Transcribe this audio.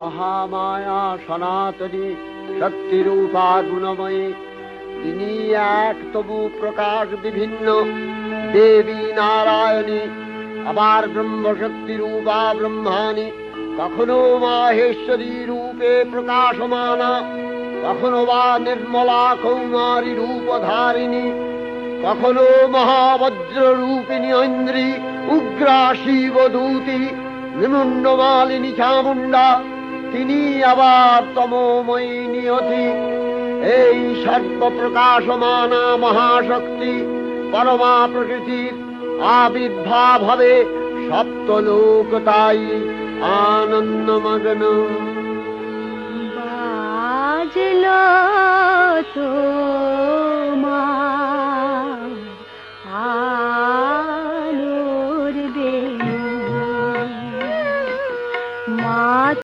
মহামায়া সনাতনী শক্তিরূপা গুণময়ী, তিনি এক তবু প্রকাশ বিভিন্ন দেবী নারায়ণী, আবার ব্রহ্মশক্তি রূপা ব্রহ্মাণী, কখনো মাহেশ্বরী রূপে প্রকাশমানা, কখনো বা নির্মলা কৌমারী রূপধারিণী, কখনো মহাবজ্র রূপিণী ঐন্দ্রী, উগ্রা শিবদূতি, নিমুন্ডমালিনী চামুণ্ডা, তিনি আবার তমোময়ী নিয়তি। এই সর্বপ্রকাশমানা মহাশক্তি পরমা প্রকৃতির আবির্ভাব হবে সপ্তলোক, তাই আনন্দমগ্ন। বাজলো তোমার